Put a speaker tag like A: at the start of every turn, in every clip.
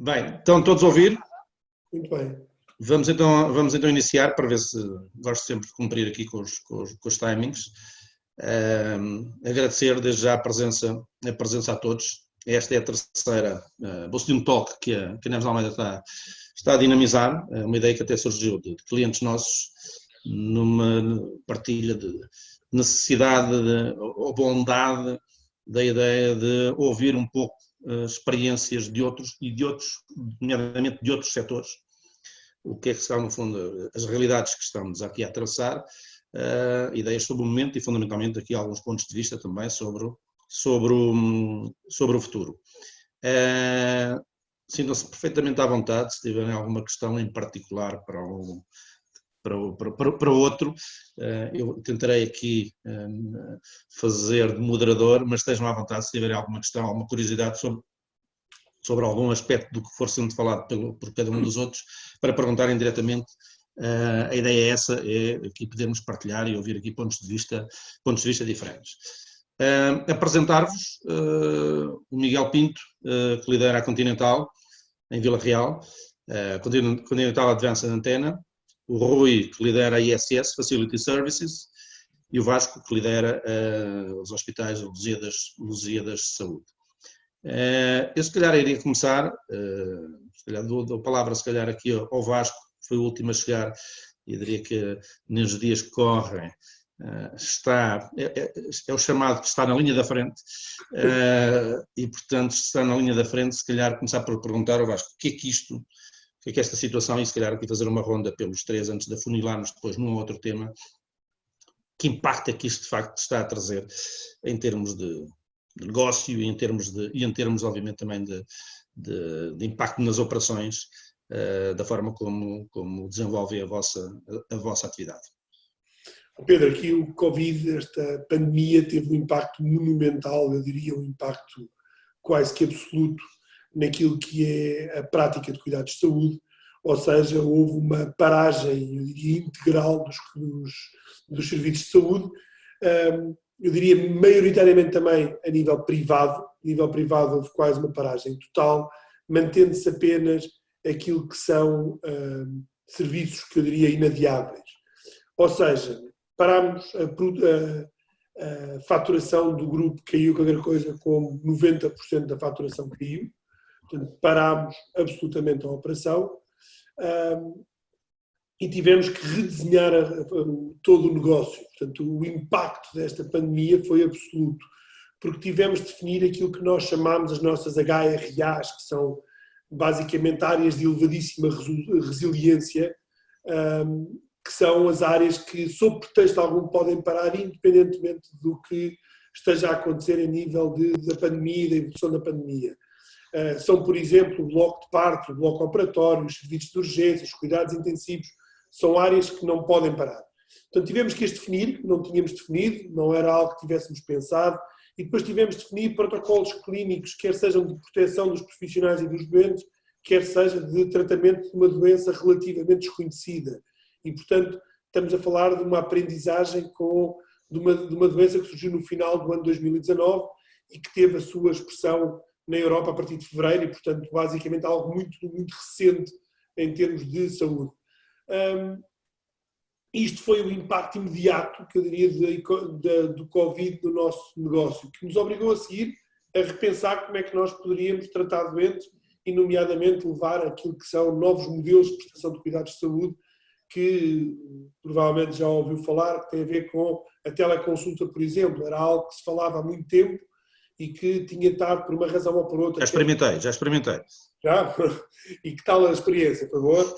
A: Bem, estão todos a ouvir?
B: Muito bem.
A: Vamos então iniciar para ver se gosto sempre de cumprir aqui com os timings. Agradecer desde já a presença a todos. Esta é a terceira Boston Talk que a Neves Almeida está a dinamizar, uma ideia que até surgiu de clientes nossos numa partilha de necessidade ou bondade da ideia de ouvir um pouco experiências de outros, nomeadamente de outros setores, o que é que são, no fundo, as realidades que estamos aqui a atravessar, ideias sobre o momento e, fundamentalmente, aqui alguns pontos de vista também sobre o futuro. Sintam-se perfeitamente à vontade, se tiverem alguma questão em particular para o outro, eu tentarei aqui fazer de moderador, mas estejam à vontade se tiverem alguma questão, alguma curiosidade sobre algum aspecto do que for sendo falado por cada um dos outros, para perguntarem diretamente. A ideia é essa, é aqui podermos partilhar e ouvir aqui pontos de vista diferentes. Apresentar-vos o Miguel Pinto, que lidera a Continental, em Vila Real, Continental Advanced Antenna, o Rui, que lidera a ISS, Facility Services, e o Vasco, que lidera os hospitais de Lusíadas de Saúde. Eu se calhar iria começar, se calhar dou a palavra se calhar aqui ao Vasco, que foi o último a chegar, e diria que nos dias que correm é o chamado que está na linha da frente, e portanto se está na linha da frente, se calhar começar por perguntar ao Vasco o que é que isto, o que é que esta situação, e se calhar aqui fazer uma ronda pelos três antes de afunilarmos depois num outro tema, que impacto é que isto de facto está a trazer em termos de negócio e em termos obviamente também de impacto nas operações, da forma como desenvolve a vossa atividade.
B: Pedro, aqui o Covid, esta pandemia, teve um impacto monumental, eu diria um impacto quase que absoluto naquilo que é a prática de cuidados de saúde, ou seja, houve uma paragem, eu diria, integral dos serviços de saúde, eu diria maioritariamente também a nível privado. A nível privado houve quase uma paragem total, mantendo-se apenas aquilo que são serviços que eu diria inadiáveis. Ou seja, parámos a faturação do grupo, caiu qualquer coisa como 90% da faturação caiu, portanto parámos absolutamente a operação e tivemos que redesenhar todo o negócio. Portanto, o impacto desta pandemia foi absoluto, porque tivemos de definir aquilo que nós chamamos as nossas HRAs, que são basicamente áreas de elevadíssima resiliência, que são as áreas que, sob pretexto algum, podem parar independentemente do que esteja a acontecer a nível da pandemia e da evolução da pandemia. São, por exemplo, o bloco de parto, o bloco operatório, os serviços de urgência, os cuidados intensivos, são áreas que não podem parar. Portanto, tivemos que as definir, não tínhamos definido, não era algo que tivéssemos pensado, e depois tivemos de definir protocolos clínicos, quer sejam de proteção dos profissionais e dos doentes, quer seja de tratamento de uma doença relativamente desconhecida. E, portanto, estamos a falar de uma aprendizagem de uma doença que surgiu no final do ano 2019 e que teve a sua expressão na Europa a partir de fevereiro e, portanto, basicamente algo muito, muito recente em termos de saúde. Isto foi o impacto imediato, que eu diria, do Covid no nosso negócio, que nos obrigou a seguir a repensar como é que nós poderíamos tratar doentes e, nomeadamente, levar aquilo que são novos modelos de prestação de cuidados de saúde, que provavelmente já ouviu falar, que tem a ver com a teleconsulta, por exemplo. Era algo que se falava há muito tempo e que tinha estado, por uma razão ou por outra...
A: Já experimentei.
B: Já? E que tal a experiência, por favor?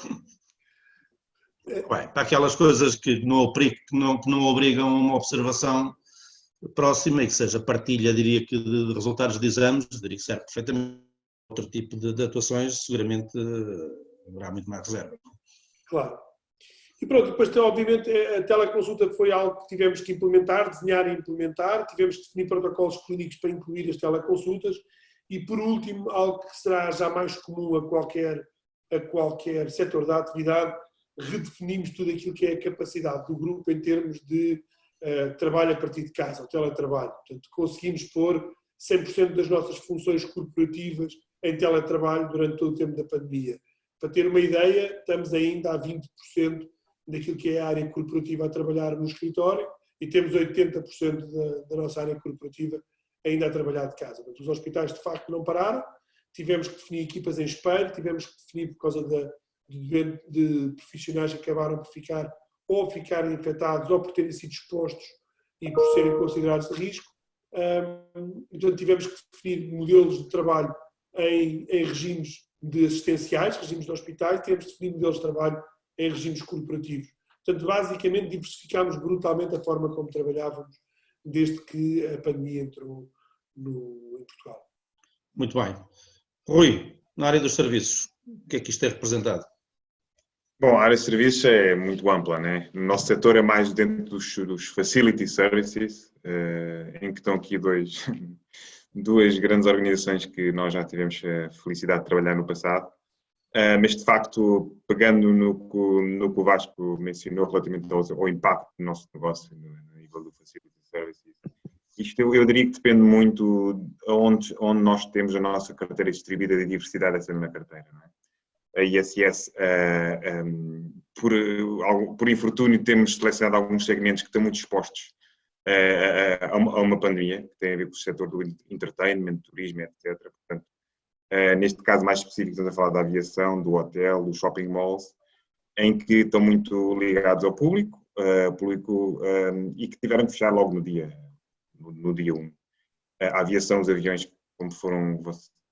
A: Bem, para aquelas coisas que não obrigam a uma observação próxima e que seja partilha, diria que, de resultados de exames, diria que serve perfeitamente. Outro tipo de atuações, seguramente haverá muito mais reserva.
B: Claro. E pronto, depois obviamente a teleconsulta foi algo que tivemos que implementar, desenhar e implementar, tivemos que definir protocolos clínicos para incluir as teleconsultas e, por último, algo que será já mais comum a qualquer setor da atividade, redefinimos tudo aquilo que é a capacidade do grupo em termos de trabalho a partir de casa, o teletrabalho. Portanto, conseguimos pôr 100% das nossas funções corporativas em teletrabalho durante todo o tempo da pandemia. Para ter uma ideia, estamos ainda a 20% daquilo que é a área corporativa a trabalhar no escritório e temos 80% da nossa área corporativa ainda a trabalhar de casa. Portanto, os hospitais de facto não pararam, tivemos que definir equipas em espelho, tivemos que definir por causa de profissionais que acabaram por ficar ou ficarem infectados ou por terem sido expostos e por serem considerados de risco. Então tivemos que definir modelos de trabalho em regimes de assistenciais, regimes de hospitais, tivemos que definir modelos de trabalho em regimes corporativos. Portanto, basicamente diversificámos brutalmente a forma como trabalhávamos desde que a pandemia entrou em Portugal.
A: Muito bem. Rui, na área dos serviços, o que é que isto é representado?
C: Bom, a área de serviços é muito ampla, né? No nosso setor é mais dentro dos facility services, em que estão aqui duas grandes organizações que nós já tivemos a felicidade de trabalhar no passado. Mas, de facto, pegando no que o Vasco mencionou relativamente ao impacto do nosso negócio no nível do facility services, isto eu diria que depende muito de onde nós temos a nossa carteira distribuída de diversidade dessa na carteira, não é? A ISS, por infortúnio, temos selecionado alguns segmentos que estão muito expostos a uma pandemia, que tem a ver com o setor do entertainment, turismo, etc. Portanto, neste caso mais específico, estamos a falar da aviação, do hotel, dos shopping malls, em que estão muito ligados ao público e que tiveram que fechar logo no dia 1. A aviação, os aviões, como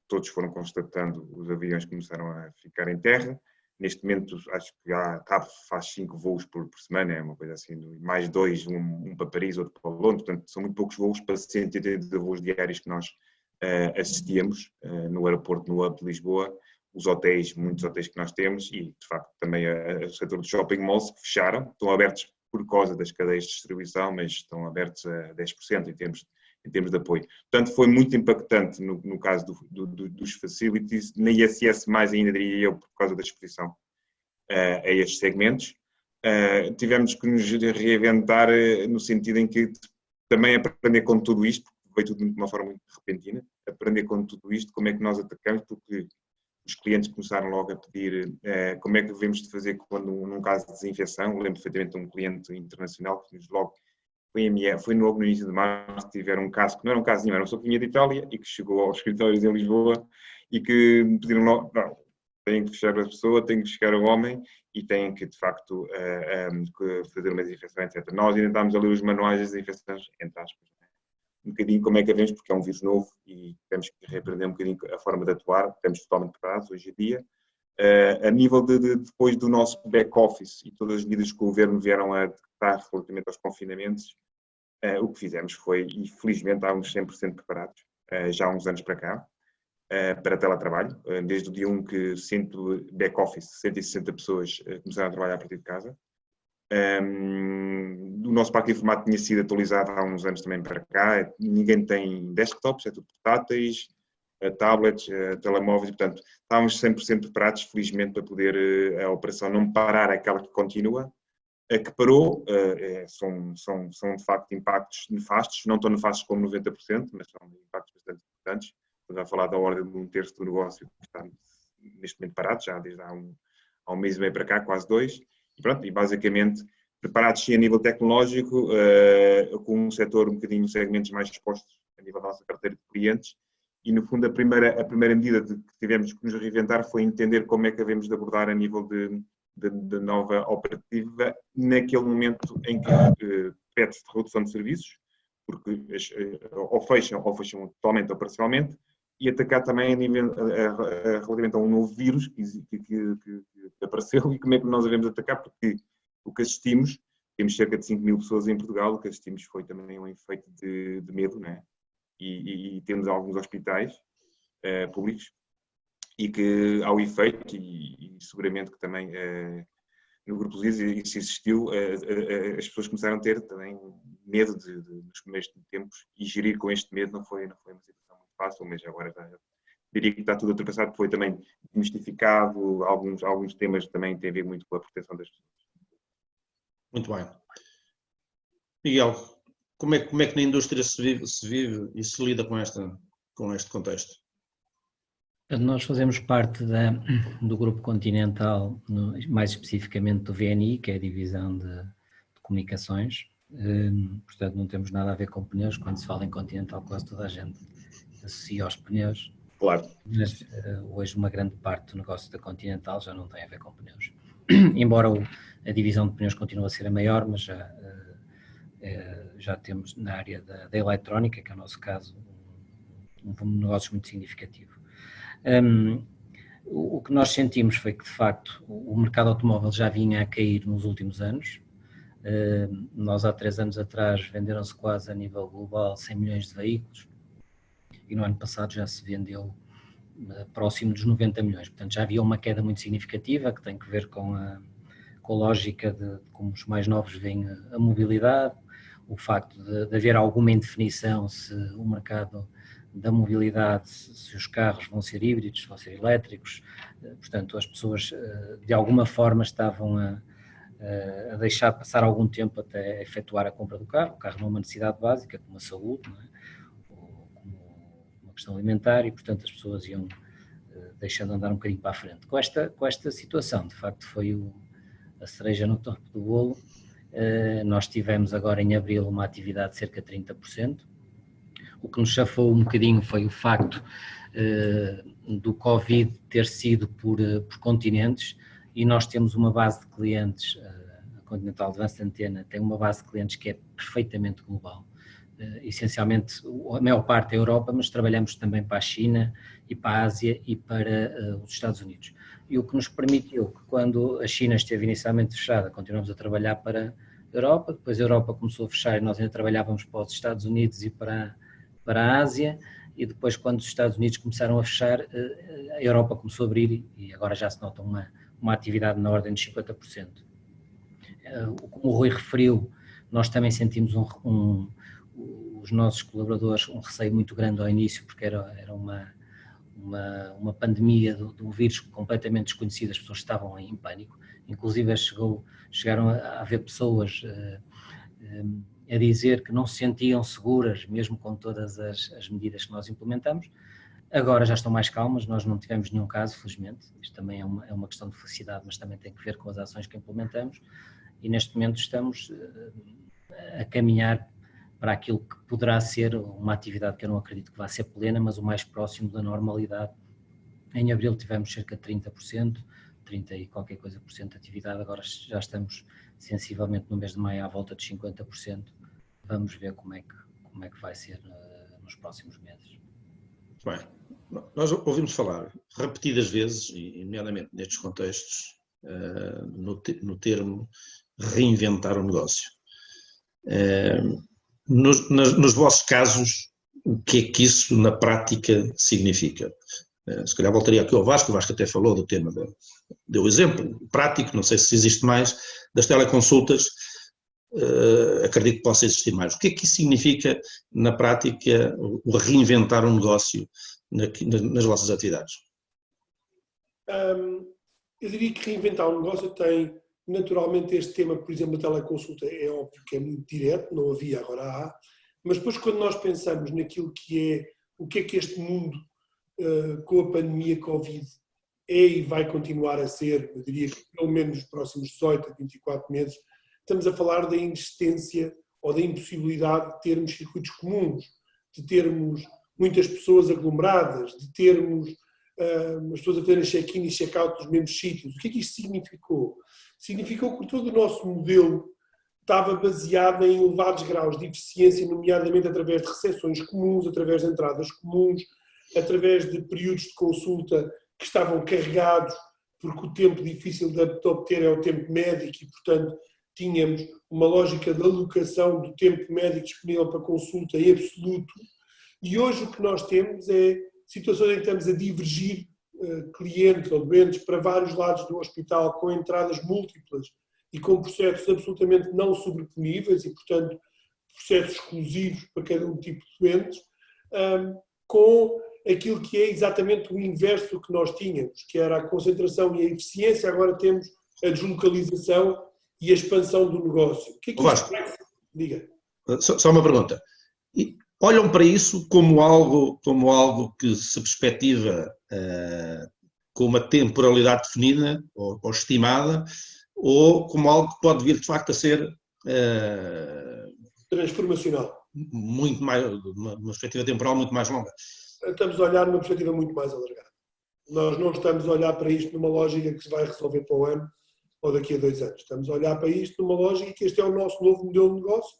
C: todos foram constatando, os aviões começaram a ficar em terra. Neste momento, acho que a TAP faz 5 voos por semana, é uma coisa assim, mais 2, um para Paris, outro para Londres, portanto, são muito poucos voos para 180 voos diários que nós assistíamos no aeroporto, no hub de Lisboa, os hotéis, muitos hotéis que nós temos e, de facto, também o setor dos shopping malls que fecharam, estão abertos por causa das cadeias de distribuição, mas estão abertos a 10% em termos de apoio. Portanto, foi muito impactante no caso dos facilities, na ISS mais ainda, diria eu, por causa da exposição a estes segmentos. Tivemos que nos reinventar no sentido em que também aprender com tudo isto, porque veio tudo de uma forma muito repentina, aprender com tudo isto, como é que nós atacamos, porque os clientes começaram logo a pedir como é que devemos de fazer quando, num caso de desinfecção. Lembro perfeitamente de um cliente internacional que nos logo foi logo no início de março, tiveram um caso que não era um caso nenhum, era uma pessoa que vinha de Itália e que chegou aos escritórios em Lisboa e que me pediram logo, não, têm que fechar a pessoa, tem que chegar o homem e têm que, de facto, fazer uma desinfecção, etc. Nós ainda estamos a ler os manuais das desinfecções, entre aspas, um bocadinho como é que havemos, porque é um vírus novo e temos que reaprender um bocadinho a forma de atuar, estamos totalmente preparados hoje em dia. A nível depois do nosso back-office e todas as medidas que o governo vieram a decretar relativamente aos confinamentos, o que fizemos foi, e felizmente estávamos 100% preparados, já há uns anos para cá, para teletrabalho, desde o dia 1 que back-office, 160 pessoas começaram a trabalhar a partir de casa. O nosso parque de informática tinha sido atualizado há uns anos também para cá, ninguém tem desktops, é tudo portáteis, tablets, telemóveis, e portanto estávamos 100% preparados, felizmente, para poder a operação não parar aquela que continua. A que parou são de facto impactos nefastos, não tão nefastos como 90%, mas são impactos bastante importantes. Estamos a falar da ordem de 1/3 do negócio que está neste momento parado, já desde há um mês e meio para cá, quase 2. E pronto, e basicamente preparados sim a nível tecnológico, com um setor um bocadinho, segmentos mais expostos a nível da nossa carteira de clientes. E no fundo a primeira medida que tivemos que nos reinventar foi entender como é que devemos de abordar a nível de nova operativa naquele momento em que pede-se de redução de serviços, porque ou fecham totalmente ou parcialmente, e atacar também relativamente a um novo vírus que apareceu e como é que nós devemos atacar, porque o que assistimos, temos cerca de 5.000 pessoas em Portugal, o que assistimos foi também um efeito de medo, né? E temos alguns hospitais públicos e que ao efeito, e seguramente que também no Grupo Luís isso existiu, as pessoas começaram a ter também medo nos primeiros tempos e gerir com este medo não foi uma situação muito fácil, mas agora diria que está tudo ultrapassado, foi também desmistificado, alguns temas também têm a ver muito com a proteção das pessoas.
A: Muito bem. Miguel, como é que na indústria se vive e se lida com este contexto?
D: Nós fazemos parte do Grupo Continental, mais especificamente do VNI, que é a divisão de comunicações. Portanto, não temos nada a ver com pneus. Quando se fala em Continental, quase toda a gente associa aos pneus.
C: Claro.
D: Mas hoje uma grande parte do negócio da Continental já não tem a ver com pneus. Embora a divisão de pneus continue a ser a maior, mas já temos na área da eletrónica, que é o nosso caso, um negócio muito significativo. O que nós sentimos foi que, de facto, o mercado automóvel já vinha a cair nos últimos anos. Nós, há 3 anos atrás, venderam-se quase a nível global 100 milhões de veículos e no ano passado já se vendeu próximo dos 90 milhões. Portanto, já havia uma queda muito significativa que tem que ver com a lógica de como os mais novos veem a mobilidade, o facto de haver alguma indefinição se o mercado da mobilidade, se os carros vão ser híbridos, vão ser elétricos. Portanto, as pessoas de alguma forma estavam a deixar passar algum tempo até efetuar a compra do carro. O carro não é uma necessidade básica, como a saúde, não é? Ou como uma questão alimentar, e portanto as pessoas iam deixando andar um bocadinho para a frente. Com esta situação, de facto, foi a cereja no topo do bolo. Nós tivemos agora em abril uma atividade de cerca de 30%. O que nos chafou um bocadinho foi o facto do Covid ter sido por continentes, e nós temos uma base de clientes, a Continental Advanced Antenna tem uma base de clientes que é perfeitamente global. Essencialmente, a maior parte é a Europa, mas trabalhamos também para a China e para a Ásia e para os Estados Unidos. E o que nos permitiu que, quando a China esteve inicialmente fechada, continuamos a trabalhar para a Europa, depois a Europa começou a fechar e nós ainda trabalhávamos para os Estados Unidos e para a Ásia, e depois, quando os Estados Unidos começaram a fechar, a Europa começou a abrir e agora já se nota uma atividade na ordem de 50%. Como o Rui referiu, nós também sentimos os nossos colaboradores um receio muito grande ao início, porque era uma pandemia de um vírus completamente desconhecido, as pessoas estavam em pânico, inclusive chegaram a haver pessoas a dizer que não se sentiam seguras, mesmo com todas as medidas que nós implementamos. Agora já estão mais calmas, nós não tivemos nenhum caso, felizmente. Isto também é uma questão de felicidade, mas também tem que ver com as ações que implementamos, e neste momento estamos a caminhar para aquilo que poderá ser uma atividade que eu não acredito que vá ser plena, mas o mais próximo da normalidade. Em abril tivemos cerca de 30%, 30 e qualquer coisa por cento de atividade, agora já estamos sensivelmente no mês de maio à volta de 50%. Vamos ver como é que vai ser nos próximos meses.
A: Bem, nós ouvimos falar repetidas vezes, e nomeadamente nestes contextos, no termo reinventar o negócio. Nos vossos casos, o que é que isso na prática significa? Se calhar voltaria aqui ao Vasco, o Vasco até falou do tema, deu exemplo prático, não sei se existe mais, das teleconsultas, acredito que possa existir mais. O que é que isso significa na prática, o reinventar um negócio nas vossas atividades?
B: Eu diria que reinventar um negócio tem naturalmente este tema, por exemplo, a teleconsulta é óbvio que é muito direto, não havia, agora há, mas depois quando nós pensamos naquilo que é, o que é que este mundo com a pandemia Covid é e vai continuar a ser, eu diria que pelo menos nos próximos 18 a 24 meses, estamos a falar da inexistência ou da impossibilidade de termos circuitos comuns, de termos muitas pessoas aglomeradas, de termos as pessoas a fazerem check-in e check-out nos mesmos sítios. O que é que isto significou? Significou que todo o nosso modelo estava baseado em elevados graus de eficiência, nomeadamente através de recepções comuns, através de entradas comuns, através de períodos de consulta que estavam carregados, porque o tempo difícil de obter é o tempo médico e, portanto, tínhamos uma lógica de alocação do tempo médico disponível para consulta em absoluto. E hoje o que nós temos é situações em que estamos a divergir clientes ou doentes para vários lados do hospital, com entradas múltiplas e com processos absolutamente não sobreponíveis e, portanto, processos exclusivos para cada um tipo de doentes, com aquilo que é exatamente o inverso do que nós tínhamos, que era a concentração e a eficiência. Agora temos a deslocalização e a expansão do negócio. O que é que isto é? Diga.
A: Só uma pergunta. olham para isso como algo que se perspectiva com uma temporalidade definida ou estimada, ou como algo que pode vir de facto a ser
B: Transformacional.
A: muito mais, uma perspectiva temporal muito mais longa.
B: Estamos a olhar numa perspectiva muito mais alargada. Nós não estamos a olhar para isto numa lógica que se vai resolver para o ano ou daqui a 2 anos. Estamos a olhar para isto numa lógica que este é o nosso novo modelo de negócio.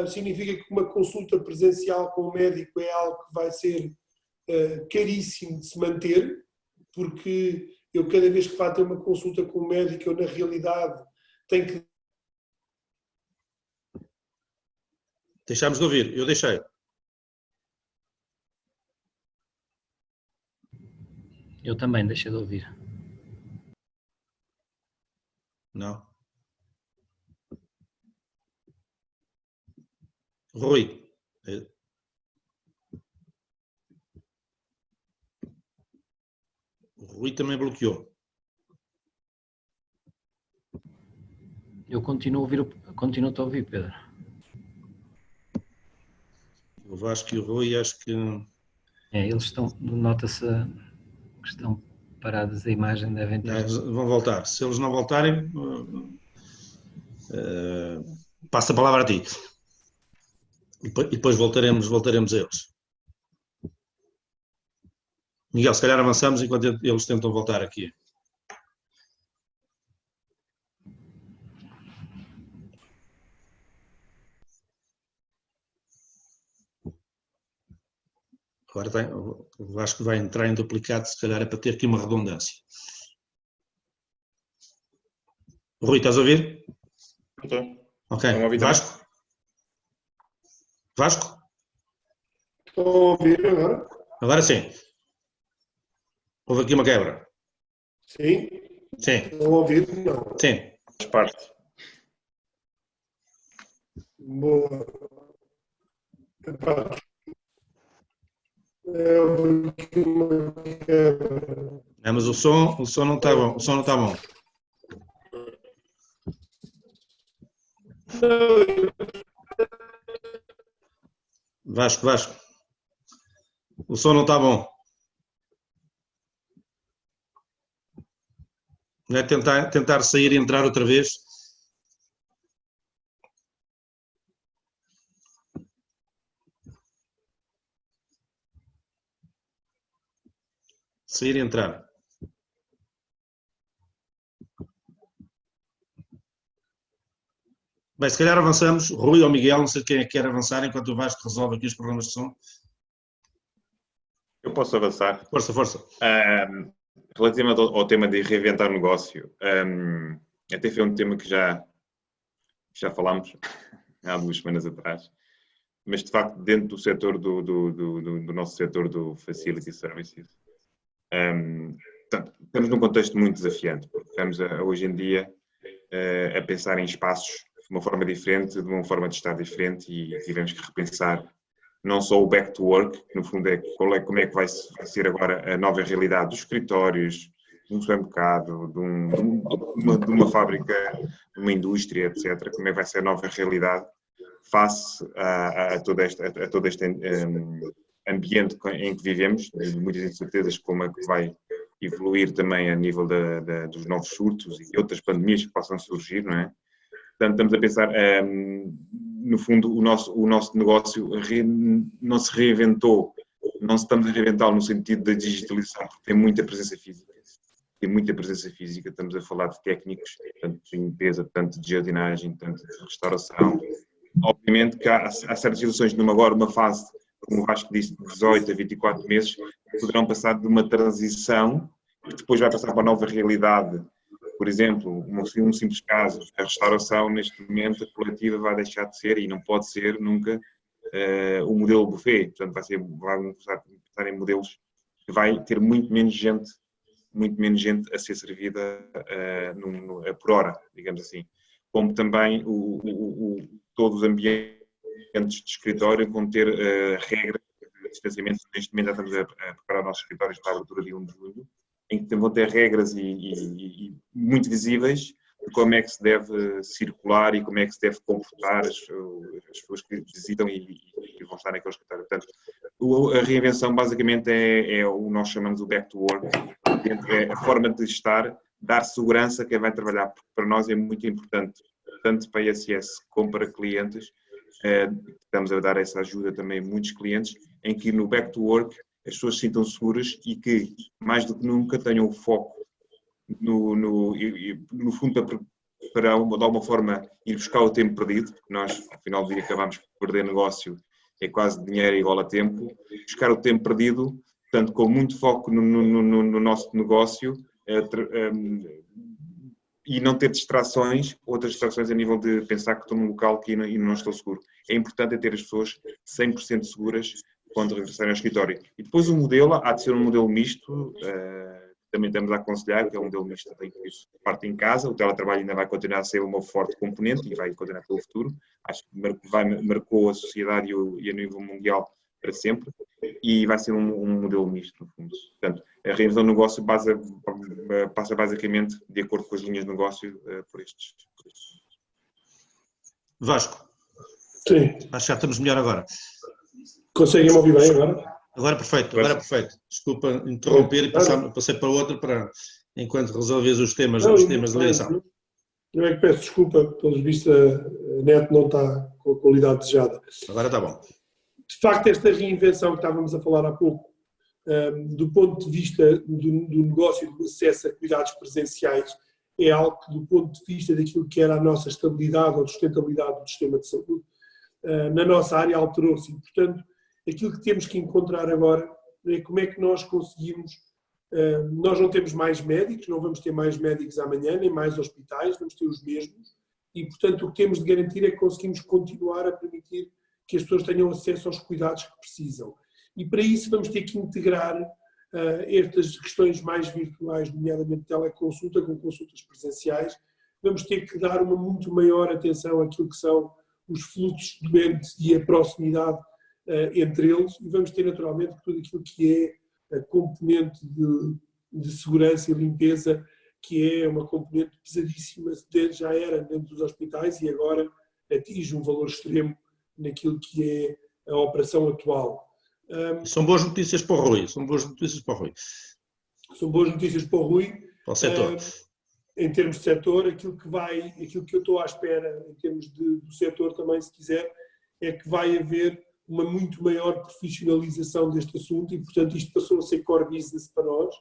B: Significa que uma consulta presencial com o médico é algo que vai ser caríssimo de se manter, porque eu cada vez que vá ter uma consulta com o médico, eu na realidade tenho que...
A: Deixámos de ouvir, eu deixei.
D: Eu também deixei de ouvir.
A: Não. Rui. O Rui também bloqueou.
D: Eu continuo a ouvir, Pedro.
A: O Vasco e o Rui, acho que...
D: Eles estão, nota-se que estão parados, a imagem devem ter...
A: Vão voltar. Se eles não voltarem, passo a palavra a ti. E depois voltaremos a eles. Miguel, se calhar avançamos enquanto eles tentam voltar aqui. Agora o Vasco vai entrar em duplicado, se calhar é para ter aqui uma redundância. Rui, estás a ouvir?
C: Estou.
A: Ok. Vasco? Vasco?
B: Estão a ouvir agora?
A: Agora sim. Houve aqui uma quebra.
B: Sim?
A: Sim.
B: Estão a ouvir? Não.
A: Sim.
C: Faz parte.
B: Boa. Epá.
A: Mas o som não está bom. O som não está bom. Vasco. O som não está bom. Não é tentar sair e entrar outra vez. Sair e entrar. Bem, se calhar avançamos. Rui ou Miguel, não sei quem é que quer avançar enquanto o Vasco resolve aqui os problemas de som.
C: Eu posso avançar.
A: Força.
C: Relativamente ao tema de reinventar o negócio, até foi um tema que já falámos há 2 semanas atrás, mas de facto dentro do setor do nosso setor do Facility Services, estamos num contexto muito desafiante, porque estamos hoje em dia a pensar em espaços de uma forma diferente, de uma forma de estar diferente, e tivemos que repensar não só o back to work, que no fundo é como é que vai ser agora a nova realidade dos escritórios, de um supermercado, de uma fábrica, de uma indústria, etc. Como é que vai ser a nova realidade face a todo este ambiente em que vivemos, de muitas incertezas, como é que vai evoluir também a nível dos novos surtos e outras pandemias que possam surgir, não é? Portanto, estamos a pensar, no fundo, o nosso negócio não se reinventou, não estamos a reinventá-lo no sentido da digitalização, porque tem muita presença física. Estamos a falar de técnicos, tanto de limpeza, tanto de jardinagem, tanto de restauração. Obviamente que há certas situações numa fase, como o Vasco disse, de 18 a 24 meses, que poderão passar de uma transição, que depois vai passar para uma nova realidade. Por exemplo, um simples caso, a restauração, neste momento, a coletiva vai deixar de ser, e não pode ser nunca, o modelo buffet. Portanto, vai começar a pensar em modelos que vai ter muito menos gente a ser servida por hora, digamos assim. Como também todos os ambientes de escritório vão ter regras de distanciamento. Neste momento já estamos a preparar os nossos escritórios para a abertura de 1 de julho, em que vão ter regras e muito visíveis de como é que se deve circular e como é que se deve comportar as pessoas que visitam e e vão estar naquele escritório. Portanto, a reinvenção basicamente é o que nós chamamos o back to work, é a forma de estar, dar segurança a quem vai trabalhar, porque para nós é muito importante, tanto para a ISS como para clientes, estamos a dar essa ajuda também a muitos clientes, em que no back to work as pessoas se sintam seguras e que, mais do que nunca, tenham o foco no fundo para de alguma forma ir buscar o tempo perdido, porque nós ao final do dia acabamos por perder negócio, é quase dinheiro igual a tempo, buscar o tempo perdido, portanto com muito foco no nosso negócio e não ter distrações, outras distrações a nível de pensar que estou num local que e não estou seguro. É importante ter as pessoas 100% seguras quando regressarem ao escritório. E depois o modelo, há de ser um modelo misto, também estamos a aconselhar que é um modelo misto, tem que parte em casa, o teletrabalho ainda vai continuar a ser uma forte componente e vai continuar pelo futuro, acho que marcou a sociedade e a nível mundial para sempre, e vai ser um modelo misto, no fundo. Portanto, a reinvenção do negócio passa basicamente de acordo com as linhas de negócio por estes.
A: Vasco,
B: Sim.
A: acho que já estamos melhor agora.
B: Conseguem me ouvir bem agora?
A: Agora é perfeito. Desculpa interromper e passei para outra enquanto resolvias os temas de ligação.
B: Eu é que peço desculpa, pelos vistos a net não está com a qualidade desejada.
A: Agora está bom.
B: De facto, esta reinvenção que estávamos a falar há pouco, do ponto de vista do negócio do acesso a cuidados presenciais, é algo que, do ponto de vista daquilo que era a nossa estabilidade ou sustentabilidade do sistema de saúde, na nossa área alterou-se. E, portanto, aquilo que temos que encontrar agora é como é que nós conseguimos. Nós não temos mais médicos, não vamos ter mais médicos amanhã, nem mais hospitais, vamos ter os mesmos. E, portanto, o que temos de garantir é que conseguimos continuar a permitir que as pessoas tenham acesso aos cuidados que precisam. E para isso vamos ter que integrar estas questões mais virtuais, nomeadamente teleconsulta com consultas presenciais. Vamos ter que dar uma muito maior atenção àquilo que são os fluxos de doentes e a proximidade entre eles, e vamos ter naturalmente tudo aquilo que é a componente de segurança e limpeza, que é uma componente pesadíssima, já era dentro dos hospitais e agora atinge um valor extremo naquilo que é a operação atual.
A: São boas notícias para o Rui. São boas notícias para o Rui. Para o setor.
B: Em termos de setor, aquilo que eu estou à espera, em termos do setor também, se quiser, é que vai haver uma muito maior profissionalização deste assunto e, portanto, isto passou a ser core business para nós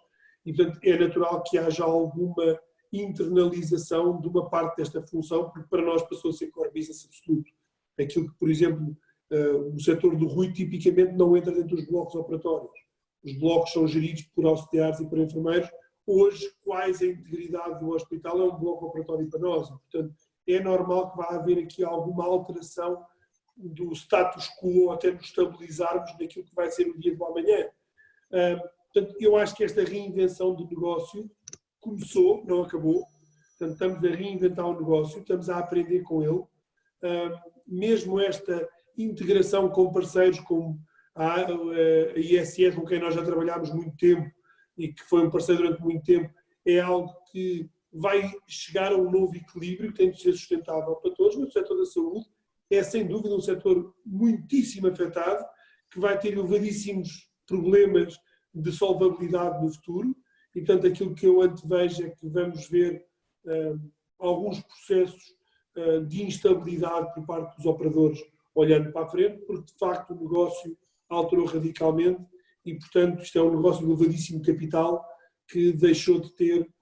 B: e, portanto, é natural que haja alguma internalização de uma parte desta função, porque para nós passou a ser core business absoluto. Aquilo que, por exemplo, o setor do Rui tipicamente não entra dentro dos blocos operatórios. Os blocos são geridos por auxiliares e por enfermeiros. Hoje, quase a integridade do hospital é um bloco operatório para nós. Portanto, é normal que vá haver aqui alguma alteração do status quo até nos estabilizarmos naquilo que vai ser o dia do amanhã. Portanto, eu acho que esta reinvenção do negócio começou, não acabou. Portanto, estamos a reinventar o negócio, estamos a aprender com ele. Mesmo esta integração com parceiros como a ISS, com quem nós já trabalhámos muito tempo e que foi um parceiro durante muito tempo, é algo que vai chegar a um novo equilíbrio que tem de ser sustentável para todos, mas o setor da saúde é sem dúvida um setor muitíssimo afetado, que vai ter elevadíssimos problemas de solvabilidade no futuro e, portanto, aquilo que eu antevejo é que vamos ver alguns processos de instabilidade por parte dos operadores olhando para a frente, porque de facto o negócio alterou radicalmente e, portanto, isto é um negócio de elevadíssimo capital que deixou de ter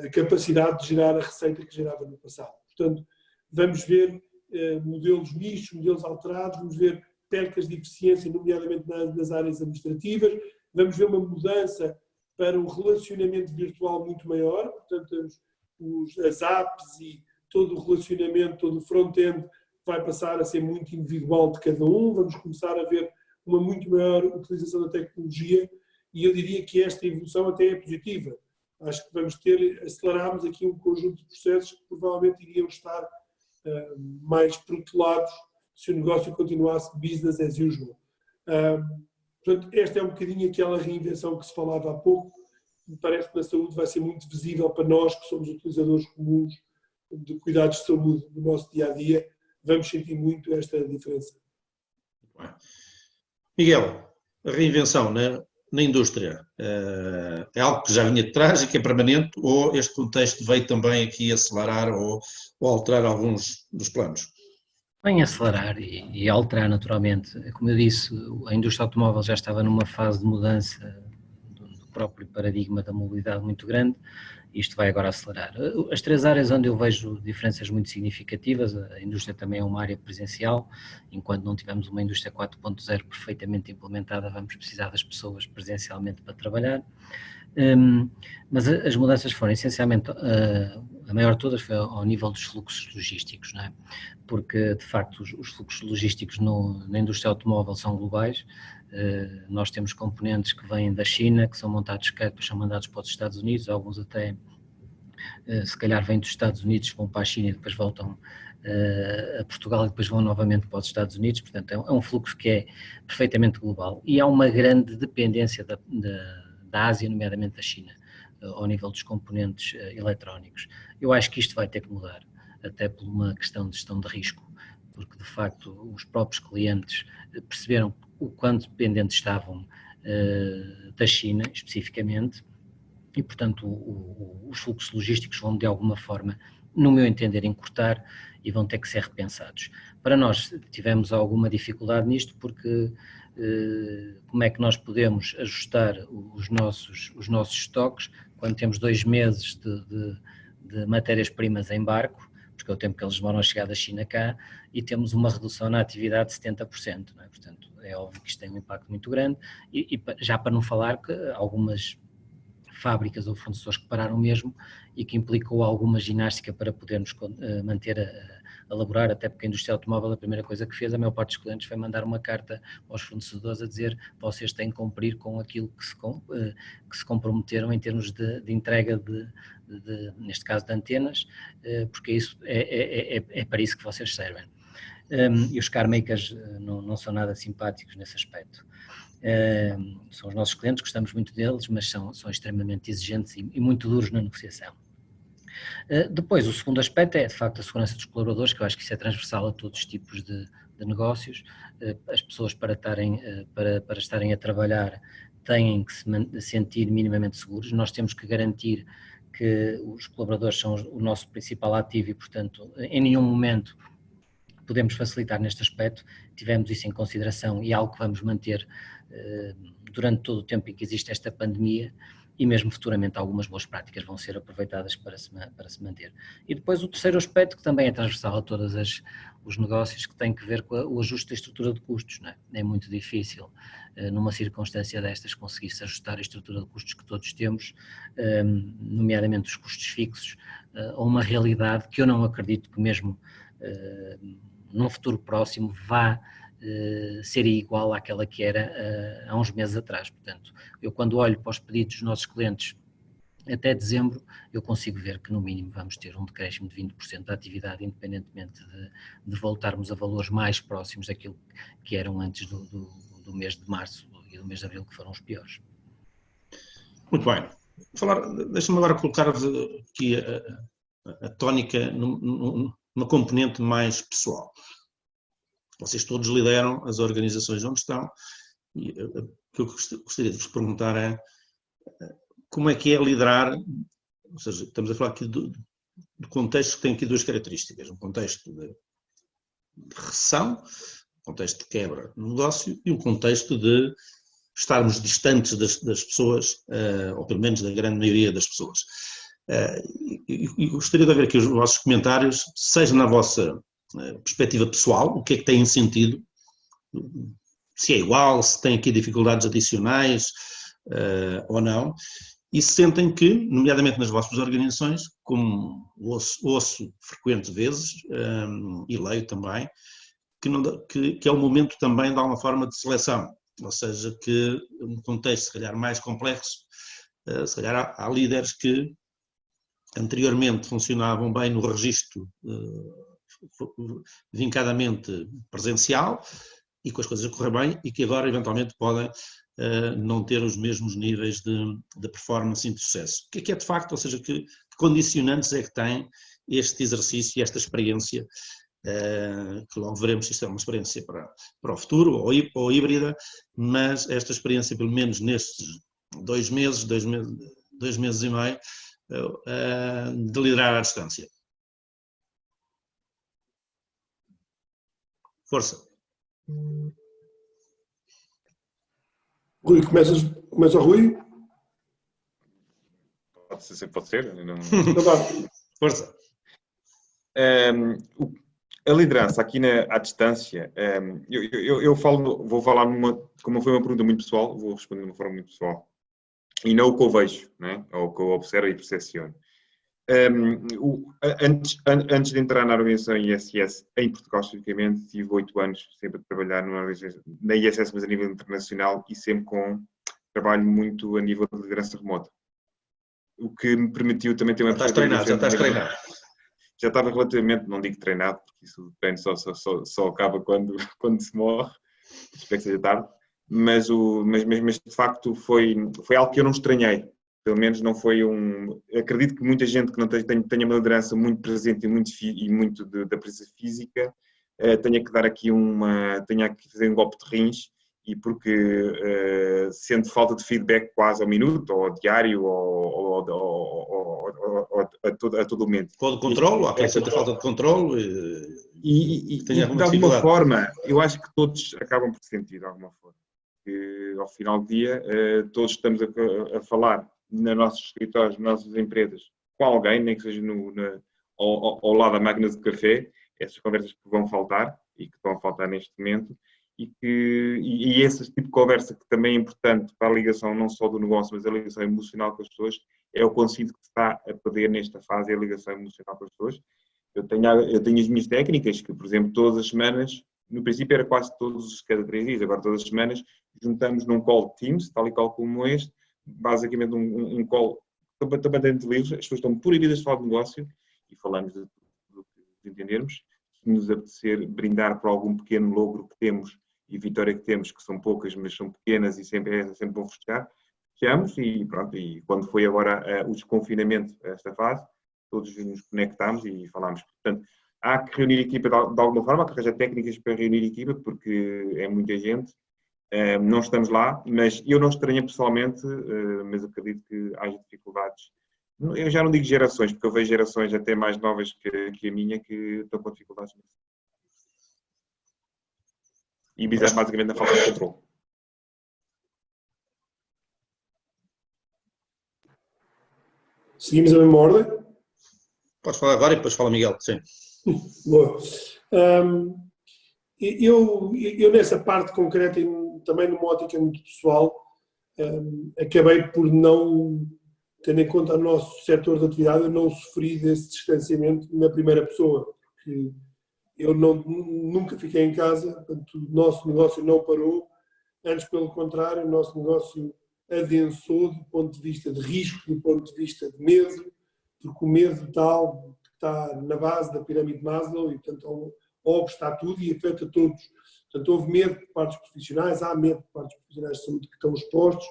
B: a capacidade de gerar a receita que gerava no passado. Portanto, vamos ver modelos mistos, modelos alterados, vamos ver percas de eficiência, nomeadamente nas áreas administrativas, vamos ver uma mudança para um relacionamento virtual muito maior, portanto, as apps e todo o relacionamento, todo o front-end vai passar a ser muito individual de cada um, vamos começar a ver uma muito maior utilização da tecnologia e eu diria que esta evolução até é positiva. Acho que aceleramos aqui um conjunto de processos que provavelmente iriam estar mais protelados se o negócio continuasse business as usual. Portanto, esta é um bocadinho aquela reinvenção que se falava há pouco. Me parece que na saúde vai ser muito visível para nós que somos utilizadores comuns de cuidados de saúde no nosso dia-a-dia. Vamos sentir muito esta diferença.
A: Miguel, a reinvenção na indústria é algo que já vinha de trás e que é permanente, ou este contexto veio também aqui acelerar ou alterar alguns dos planos?
D: Vem acelerar e alterar naturalmente. Como eu disse, a indústria automóvel já estava numa fase de mudança do próprio paradigma da mobilidade muito grande. Isto vai agora acelerar. As três áreas onde eu vejo diferenças muito significativas, a indústria também é uma área presencial, enquanto não tivermos uma indústria 4.0 perfeitamente implementada, vamos precisar das pessoas presencialmente para trabalhar. Mas as mudanças foram essencialmente, a maior de todas foi ao nível dos fluxos logísticos, não é? Porque de facto os fluxos logísticos na indústria automóvel são globais. Nós temos componentes que vêm da China, que são montados cá, depois são mandados para os Estados Unidos, alguns até se calhar vêm dos Estados Unidos, vão para a China e depois voltam a Portugal e depois vão novamente para os Estados Unidos. Portanto é um fluxo que é perfeitamente global e há uma grande dependência da Ásia, nomeadamente da China, ao nível dos componentes eletrónicos. Eu acho que isto vai ter que mudar, até por uma questão de gestão de risco, porque de facto os próprios clientes perceberam o quanto dependentes estavam da China, especificamente, e portanto os fluxos logísticos vão de alguma forma, no meu entender, encurtar e vão ter que ser repensados. Para nós tivemos alguma dificuldade nisto porque como é que nós podemos ajustar os nossos estoques quando temos 2 meses de matérias-primas em barco, porque é o tempo que eles demoram a chegar da China cá, e temos uma redução na atividade de 70%, não é? Portanto, é óbvio que isto tem um impacto muito grande, e já para não falar que algumas fábricas ou fornecedores que pararam mesmo e que implicou alguma ginástica para podermos manter a laborar, até porque a indústria automóvel, a primeira coisa que fez, a maior parte dos clientes foi mandar uma carta aos fornecedores a dizer: vocês têm que cumprir com aquilo que se comprometeram em termos de entrega neste caso de antenas, porque isso é para isso que vocês servem. E os car makers não são nada simpáticos nesse aspecto. São os nossos clientes, gostamos muito deles, mas são extremamente exigentes e muito duros na negociação. Depois, o segundo aspecto é, de facto, a segurança dos colaboradores, que eu acho que isso é transversal a todos os tipos de negócios. As pessoas, para estarem a trabalhar, têm que se sentir minimamente seguros. Nós temos que garantir que os colaboradores são o nosso principal ativo e, portanto, em nenhum momento podemos facilitar neste aspecto. Tivemos isso em consideração e é algo que vamos manter durante todo o tempo em que existe esta pandemia, e mesmo futuramente algumas boas práticas vão ser aproveitadas para se manter. E depois o terceiro aspecto, que também é transversal a todos os negócios, que tem que ver com o ajuste da estrutura de custos, não é? É muito difícil, numa circunstância destas, conseguir-se ajustar a estrutura de custos que todos temos, nomeadamente os custos fixos, a uma realidade que eu não acredito que mesmo num futuro próximo vá ser igual àquela que era há uns meses atrás. Portanto, eu quando olho para os pedidos dos nossos clientes até dezembro, eu consigo ver que no mínimo vamos ter um decréscimo de 20% da atividade, independentemente de voltarmos a valores mais próximos daquilo que eram antes do mês de março e do mês de abril, que foram os piores.
A: Muito bem. Deixa-me agora colocar aqui a tónica numa componente mais pessoal. Vocês todos lideram as organizações onde estão, e o que eu gostaria de vos perguntar é como é que é liderar, ou seja, estamos a falar aqui do contexto que tem aqui duas características: um contexto de recessão, um contexto de quebra no negócio e um contexto de estarmos distantes das pessoas, ou pelo menos da grande maioria das pessoas. E gostaria de ouvir aqui os vossos comentários, seja na vossa perspectiva pessoal, o que é que têm sentido, se é igual, se tem aqui dificuldades adicionais ou não, e se sentem que, nomeadamente nas vossas organizações, como ouço frequentes vezes, e leio também, que é um momento também de alguma forma de seleção, ou seja, que um contexto se calhar mais complexo, se calhar há líderes que anteriormente funcionavam bem no registro vincadamente presencial e com as coisas a correr bem, e que agora eventualmente podem não ter os mesmos níveis de performance e de sucesso. O que é de facto, ou seja, que condicionantes é que tem este exercício e esta experiência que logo veremos se isto é uma experiência para o futuro ou híbrida, mas esta experiência, pelo menos nestes 2 meses e meio, de liderar à distância. Força.
B: Rui, começa o Rui?
C: Pode ser. Não...
B: Então vá.
A: Força.
C: A liderança aqui à distância, eu vou falar como foi uma pergunta muito pessoal, vou responder de uma forma muito pessoal. E não o que eu vejo, né? Ou o que eu observo e percepciono. Antes de entrar na organização ISS, em Portugal especificamente, tive 8 anos sempre a trabalhar na ISS, mas a nível internacional, e sempre com trabalho muito a nível de liderança remota. O que me permitiu também ter uma...
A: Já estás treinado.
C: Já estava relativamente, não digo treinado, porque isso o treino só acaba quando se morre, espero que seja tarde, mas de facto foi algo que eu não estranhei. Pelo menos não foi Acredito que muita gente que não tenha uma liderança muito presente e muito da presença física tenha que dar aqui tenha que fazer um golpe de rins, e porque sente falta de feedback quase ao minuto, ou ao diário, ou a todo momento.
A: Ou de controle, há quem sente falta de controle
C: e de alguma forma, eu acho que todos acabam por sentir de alguma forma. Que ao final do dia todos estamos a falar nos nossos escritórios, nas nossas empresas, com alguém, nem que seja ao lado da máquina de café, essas conversas que vão faltar e que estão a faltar neste momento, e esse tipo de conversa que também é importante para a ligação não só do negócio, mas a ligação emocional com as pessoas, é o que eu sinto que está a perder nesta fase, a ligação emocional com as pessoas. Eu tenho as minhas técnicas, que, por exemplo, todas as semanas, no princípio era quase cada 3 dias, agora todas as semanas, juntamos num call de Teams, tal e qual como este, basicamente um call completamente livre, as pessoas estão proibidas de falar de negócio e falamos do que entendermos. Se nos apetecer brindar por algum pequeno logro que temos e vitória que temos, que são poucas, mas são pequenas e é sempre bom festejamos e pronto. E quando foi agora o desconfinamento, esta fase, todos nos conectámos e falámos. Portanto, há que reunir a equipa de alguma forma, há que arranjar técnicas para reunir a equipa, porque é muita gente. Não estamos lá, mas eu não estranho pessoalmente, mas acredito que haja dificuldades. Eu já não digo gerações, porque eu vejo gerações até mais novas que a minha que estão com dificuldades. E basicamente na falta de controle.
B: Seguimos a mesma ordem?
A: Podes falar agora e depois fala Miguel, sim.
B: Boa. Eu nessa parte concreta, também numa ótica muito pessoal, acabei por não, tendo em conta o nosso setor de atividade, eu não sofri desse distanciamento na primeira pessoa, porque eu nunca fiquei em casa, portanto, o nosso negócio não parou, antes pelo contrário, o nosso negócio adensou do ponto de vista de risco, do ponto de vista de medo, porque o medo tal está na base da pirâmide de Maslow e, portanto, óbvio, está tudo e afeta todos. Portanto, houve medo por parte dos profissionais, há medo por parte dos profissionais de saúde que estão expostos.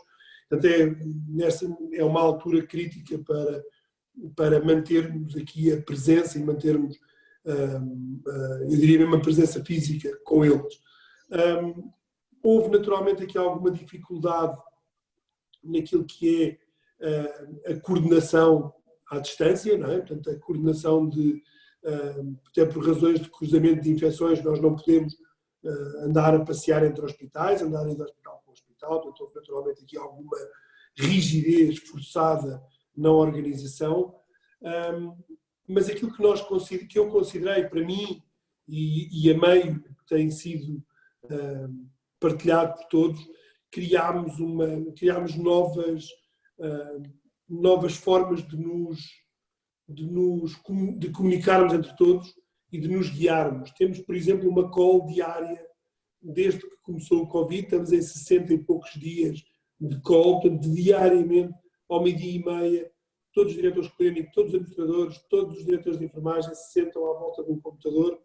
B: Portanto, é uma altura crítica para mantermos aqui a presença e mantermos, eu diria mesmo, a presença física com eles. Houve naturalmente aqui alguma dificuldade naquilo que é a coordenação à distância, não é? Portanto, a coordenação até por razões de cruzamento de infecções, nós não podemos andar a passear entre hospitais, andar de hospital para hospital, portanto, houve naturalmente aqui alguma rigidez forçada na organização, mas aquilo que eu considerei para mim e a meio tem sido partilhado por todos, criámos novas formas de comunicarmos entre todos e de nos guiarmos. Temos, por exemplo, uma call diária, desde que começou o Covid, estamos em 60 e poucos dias de call, portanto, diariamente, ao 12h30, todos os diretores clínicos, todos os administradores, todos os diretores de enfermagem se sentam à volta de um computador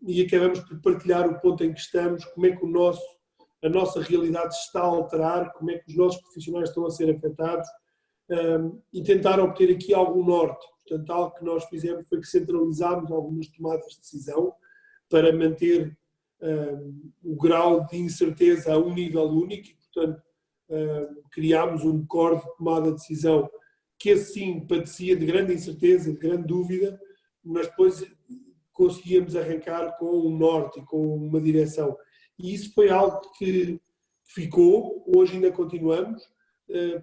B: e acabamos por partilhar o ponto em que estamos, como é que a nossa realidade se está a alterar, como é que os nossos profissionais estão a ser afetados, e tentar obter aqui algum norte. Portanto, algo que nós fizemos foi que centralizámos algumas tomadas de decisão, para manter o grau de incerteza a um nível único e, portanto, criámos um core de tomada de decisão que assim padecia de grande incerteza, de grande dúvida, mas depois conseguíamos arrancar com um norte e com uma direção. E isso foi algo que ficou, hoje ainda continuamos.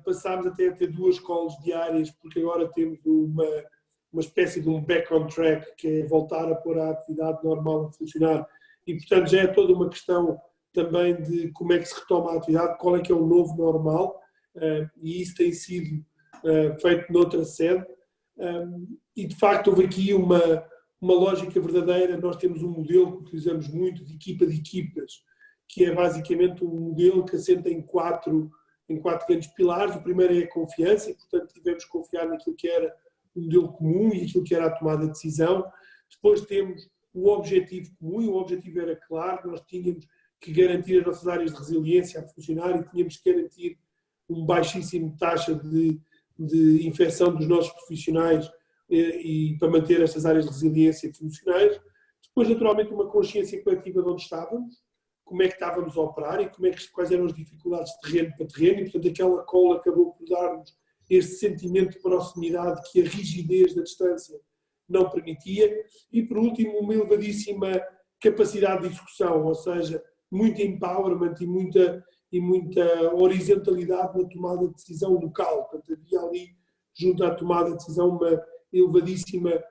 B: Passámos até a ter 2 calls diárias, porque agora temos uma espécie de um back on track, que é voltar a pôr a atividade normal a funcionar. E, portanto, já é toda uma questão também de como é que se retoma a atividade, qual é que é o novo normal, e isso tem sido feito noutra sede. E, de facto, houve aqui uma lógica verdadeira. Nós temos um modelo que utilizamos muito de equipa de equipas, que é basicamente um modelo que assenta em quatro grandes pilares. O primeiro é a confiança, e, portanto, tivemos que confiar naquilo que era um modelo comum e aquilo que era a tomada de decisão. Depois temos o objetivo comum, e o objetivo era claro. Nós tínhamos que garantir as nossas áreas de resiliência a funcionar e tínhamos que garantir uma baixíssima taxa de infecção dos nossos profissionais e para manter estas áreas de resiliência funcionais. Depois, naturalmente, uma consciência coletiva de onde estávamos, como é que estávamos a operar e quais eram as dificuldades de terreno para terreno, e, portanto, aquela cola acabou por dar-nos este sentimento de proximidade que a rigidez da distância não permitia. E, por último, uma elevadíssima capacidade de execução, ou seja, muito empowerment e muita horizontalidade na tomada de decisão local. Portanto, havia ali, junto à tomada de decisão, uma elevadíssima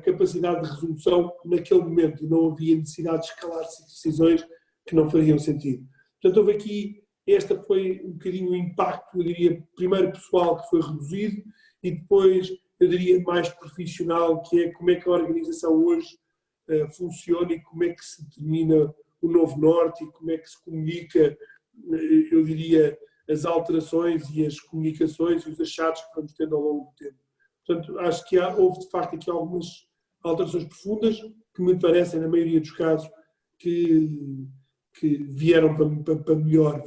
B: capacidade de resolução naquele momento, e não havia necessidade de escalar decisões que não fariam sentido. Portanto, houve aqui, este foi um bocadinho o impacto, eu diria, primeiro pessoal, que foi reduzido, e depois, eu diria, mais profissional, que é como é que a organização hoje funciona e como é que se determina o novo norte e como é que se comunica, eu diria, as alterações e as comunicações e os achados que vamos tendo ao longo do tempo. Portanto, acho que houve de facto aqui algumas alterações profundas que me parecem, na maioria dos casos, que vieram para melhor,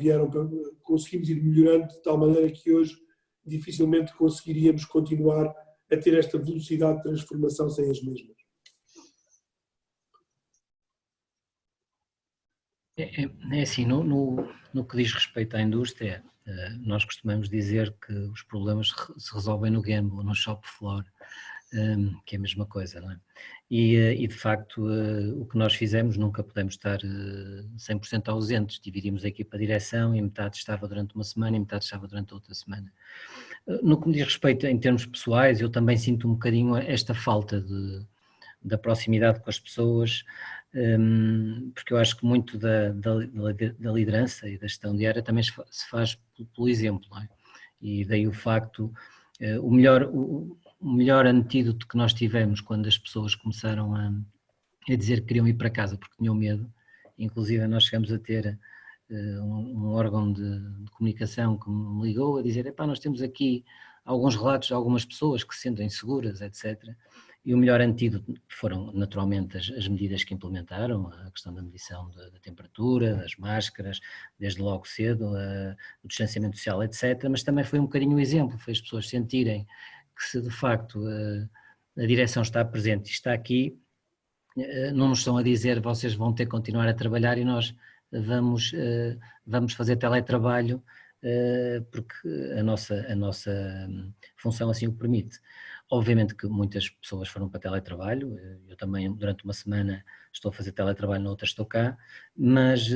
B: conseguimos ir melhorando de tal maneira que hoje dificilmente conseguiríamos continuar a ter esta velocidade de transformação sem as mesmas.
D: É assim, no que diz respeito à indústria, nós costumamos dizer que os problemas se resolvem no gamble, no shop floor, que é a mesma coisa, não é? E de facto, o que nós fizemos, nunca pudemos estar 100% ausentes, dividimos a equipa de direção e metade estava durante uma semana e metade estava durante outra semana. No que me diz respeito em termos pessoais, eu também sinto um bocadinho esta falta da proximidade com as pessoas, porque eu acho que muito da liderança e da gestão diária também se faz pelo exemplo, não é? E daí o facto, o melhor antídoto que nós tivemos quando as pessoas começaram a dizer que queriam ir para casa porque tinham medo, inclusive nós chegamos a ter um órgão de comunicação que me ligou a dizer: epá, nós temos aqui alguns relatos de algumas pessoas que se sentem seguras, etc. E o melhor antídoto foram naturalmente as medidas que implementaram, a questão da medição da temperatura, das máscaras, desde logo cedo, o distanciamento social, etc. Mas também foi um bocadinho o exemplo, foi as pessoas sentirem que se de facto a direção está presente e está aqui, não nos estão a dizer vocês vão ter que continuar a trabalhar e nós vamos fazer teletrabalho porque a nossa função assim o permite. Obviamente que muitas pessoas foram para teletrabalho, eu também durante uma semana estou a fazer teletrabalho, na outra estou cá, mas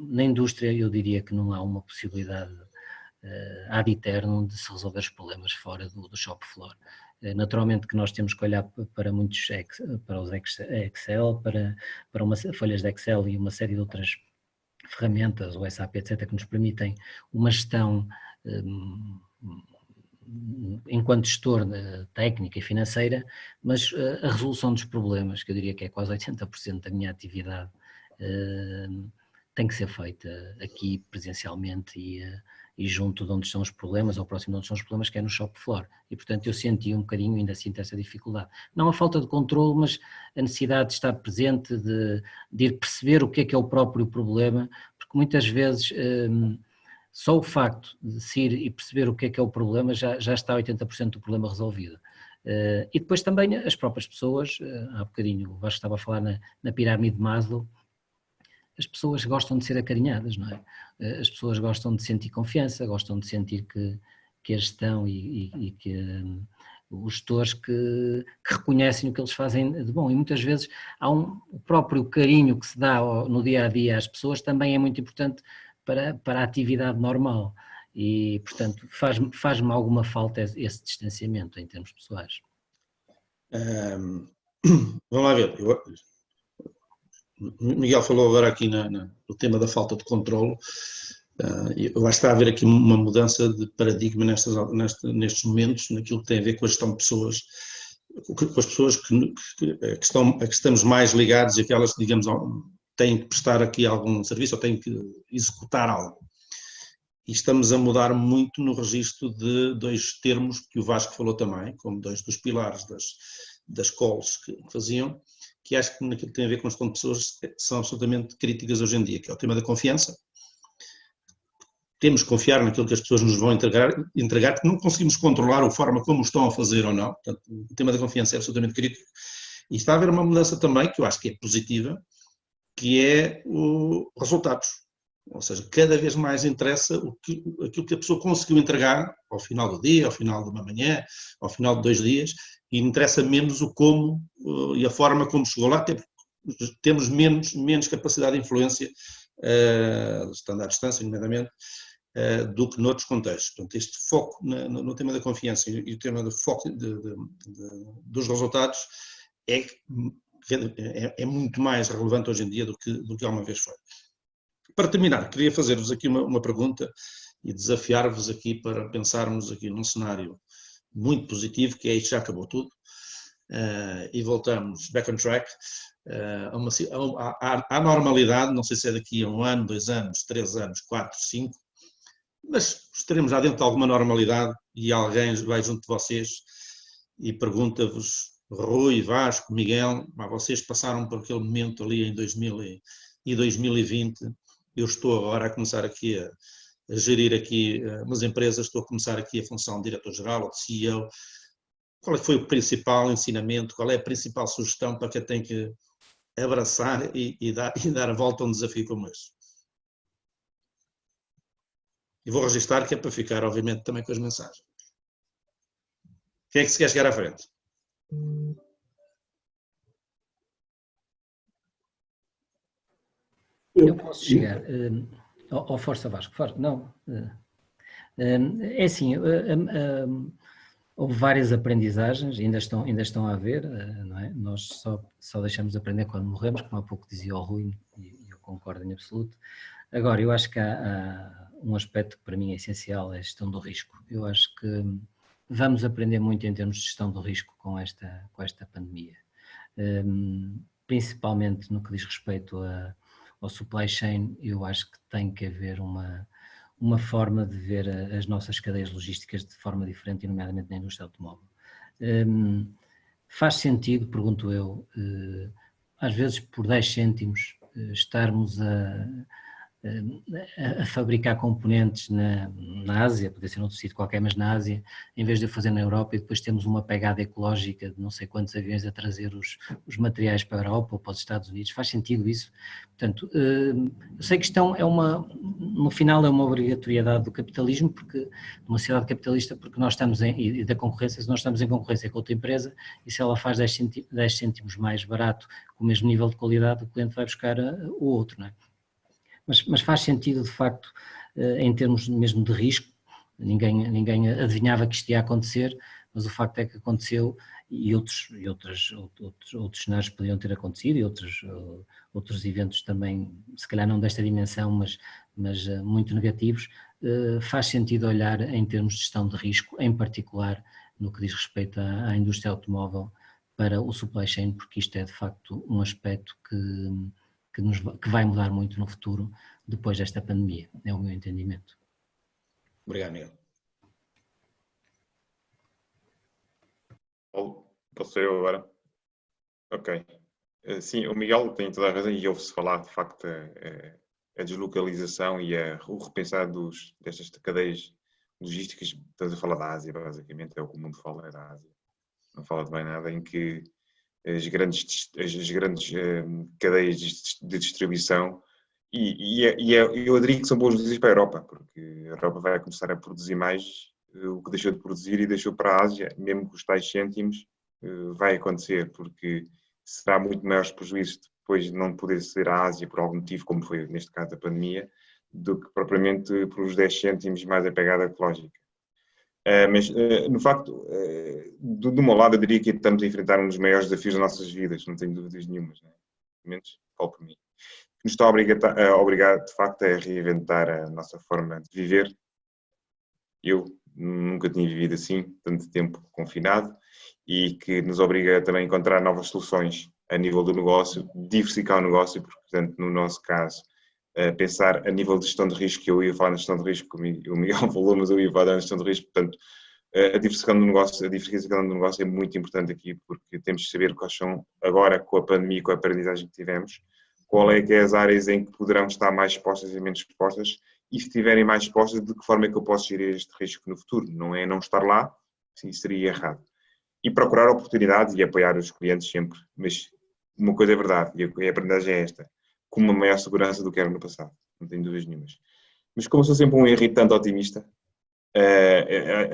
D: na indústria eu diria que não há uma possibilidade ad eternum de se resolver os problemas fora do shop floor. Naturalmente que nós temos que olhar para muitos para os Excel, para folhas de Excel e uma série de outras ferramentas, o SAP, etc., que nos permitem uma gestão enquanto gestor técnica e financeira, mas a resolução dos problemas, que eu diria que é quase 80% da minha atividade, tem que ser feita aqui presencialmente e junto de onde estão os problemas, ou próximo de onde estão os problemas, que é no shop floor. E, portanto, eu senti um bocadinho, ainda sinto essa dificuldade. Não a falta de controle, mas a necessidade de estar presente, de ir perceber o que é o próprio problema, porque muitas vezes só o facto de se ir e perceber o que é o problema já está 80% do problema resolvido. E depois também as próprias pessoas, há bocadinho o Vasco estava a falar na pirâmide de Maslow, as pessoas gostam de ser acarinhadas, não é? As pessoas gostam de sentir confiança, gostam de sentir que a gestão e que os gestores que reconhecem o que eles fazem de bom, e muitas vezes há o próprio carinho que se dá no dia a dia às pessoas também é muito importante para a atividade normal e, portanto, faz-me alguma falta esse distanciamento em termos pessoais.
A: Vamos lá ver. Miguel falou agora aqui no tema da falta de controle. Eu acho que está a haver aqui uma mudança de paradigma nestes momentos, naquilo que tem a ver com a gestão de pessoas, com as pessoas que estamos mais ligados e aquelas que, digamos, têm que prestar aqui algum serviço ou têm que executar algo. E estamos a mudar muito no registro de dois termos que o Vasco falou também, como dois dos pilares das calls que faziam, que acho que naquilo que tem a ver com a gestão de pessoas são absolutamente críticas hoje em dia, que é o tema da confiança. Temos que confiar naquilo que as pessoas nos vão entregar, porque não conseguimos controlar a forma como estão a fazer ou não. Portanto, o tema da confiança é absolutamente crítico. E está a haver uma mudança também, que eu acho que é positiva, que é os resultados. Ou seja, cada vez mais interessa aquilo que a pessoa conseguiu entregar ao final do dia, ao final de uma manhã, ao final de 2 dias, e interessa menos o como e a forma como chegou lá. Temos menos capacidade de influência, estando à distância, nomeadamente, do que noutros contextos. Portanto, este foco no tema da confiança e o tema do foco dos resultados é muito mais relevante hoje em dia do que alguma vez foi. Para terminar, queria fazer-vos aqui uma pergunta e desafiar-vos aqui para pensarmos aqui num cenário muito positivo, que é isto já acabou tudo, e voltamos back on track, à normalidade, não sei se é daqui a 1 ano, 2 anos, 3 anos, 4, 5, mas estaremos já dentro de alguma normalidade e alguém vai junto de vocês e pergunta-vos, Rui, Vasco, Miguel, vocês passaram por aquele momento ali em 2020, eu estou agora a começar aqui a gerir aqui umas empresas, estou a começar aqui a função de diretor-geral ou de CEO. Qual foi o principal ensinamento, qual é a principal sugestão para quem tem que abraçar e dar a volta a um desafio como este? E vou registrar que é para ficar, obviamente, também com as mensagens. Quem é que se quer chegar à frente?
D: Eu posso chegar. Força Vasco, não. É assim, houve várias aprendizagens, ainda estão a haver, não é? Nós só deixamos de aprender quando morremos, como há pouco dizia o Rui, e eu concordo em absoluto. Agora, eu acho que há um aspecto que para mim é essencial, é a gestão do risco. Eu acho que vamos aprender muito em termos de gestão do risco com esta pandemia. Principalmente no que diz respeito ao supply chain, eu acho que tem que haver uma forma de ver as nossas cadeias logísticas de forma diferente, nomeadamente na indústria automóvel. Faz sentido, pergunto eu, às vezes por 10 cêntimos estarmos a fabricar componentes na Ásia, podia ser noutro sítio qualquer, mas na Ásia, em vez de fazer na Europa, e depois temos uma pegada ecológica de não sei quantos aviões a trazer os materiais para a Europa ou para os Estados Unidos. Faz sentido isso? Portanto, eu sei que isto no final é uma obrigatoriedade do capitalismo, porque de uma sociedade capitalista, porque nós estamos e da concorrência, se nós estamos em concorrência com outra empresa, e se ela faz 10 cêntimos mais barato, com o mesmo nível de qualidade, o cliente vai buscar o outro, não é? Mas faz sentido, de facto, em termos mesmo de risco, ninguém adivinhava que isto ia acontecer, mas o facto é que aconteceu e outros cenários podiam ter acontecido e outros eventos também, se calhar não desta dimensão, mas muito negativos. Faz sentido olhar em termos de gestão de risco, em particular no que diz respeito à indústria automóvel, para o supply chain, porque isto é de facto um aspecto que vai mudar muito no futuro depois desta pandemia, é o meu entendimento.
A: Obrigado, Miguel.
C: Posso eu agora? Ok. Sim, o Miguel tem toda a razão e ouve-se falar, de facto, a deslocalização e o repensar destas cadeias logísticas. Estás a falar da Ásia, basicamente, é o que o mundo fala, é da Ásia. não fala de mais nada, em que as grandes cadeias de distribuição, eu diria que são boas notícias para a Europa, porque a Europa vai começar a produzir mais o que deixou de produzir e deixou para a Ásia, mesmo com os tais cêntimos, vai acontecer, porque será muito maior os prejuízos depois de não poder ser a Ásia por algum motivo, como foi neste caso a pandemia, do que propriamente por os 10 cêntimos mais a pegada ecológica. Mas, no facto, do meu lado, eu diria que estamos a enfrentar um dos maiores desafios das nossas vidas, não tenho dúvidas nenhumas, né? Pelo menos falo por mim. Que nos está a obrigar, de facto, a reinventar a nossa forma de viver. Eu nunca tinha vivido assim, tanto tempo confinado, e que nos obriga também a encontrar novas soluções a nível do negócio, diversificar o negócio, porque, portanto, no nosso caso, pensar a nível de gestão de risco, que eu ia falar na gestão de risco, o Miguel falou, mas eu ia falar na gestão de risco, portanto, a diversificação do negócio é muito importante aqui, porque temos de saber quais são, agora com a pandemia e com a aprendizagem que tivemos, qual é que é as áreas em que poderão estar mais expostas e menos expostas, e se estiverem mais expostas, de que forma é que eu posso gerir este risco no futuro? Não é não estar lá, sim, seria errado. E procurar oportunidades e apoiar os clientes sempre, mas uma coisa é verdade, e a aprendizagem é esta, com uma maior segurança do que era no passado, não tenho dúvidas nenhumas. Mas como sou sempre um irritante otimista,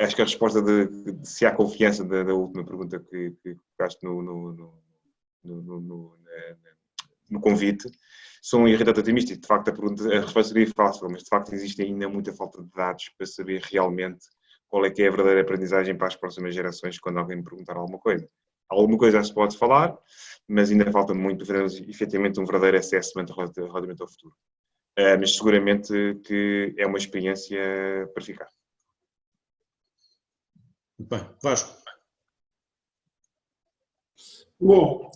C: acho que a resposta de se há confiança da última pergunta que colocaste no convite, sou um irritante otimista e de facto a resposta seria fácil, mas de facto existe ainda muita falta de dados para saber realmente qual é que é a verdadeira aprendizagem para as próximas gerações quando alguém me perguntar alguma coisa. Alguma coisa já se pode falar, mas ainda falta muito para fazer efetivamente um verdadeiro assessment relativamente ao futuro. Mas seguramente que é uma experiência para ficar.
A: Muito bem. Vasco.
B: Bom,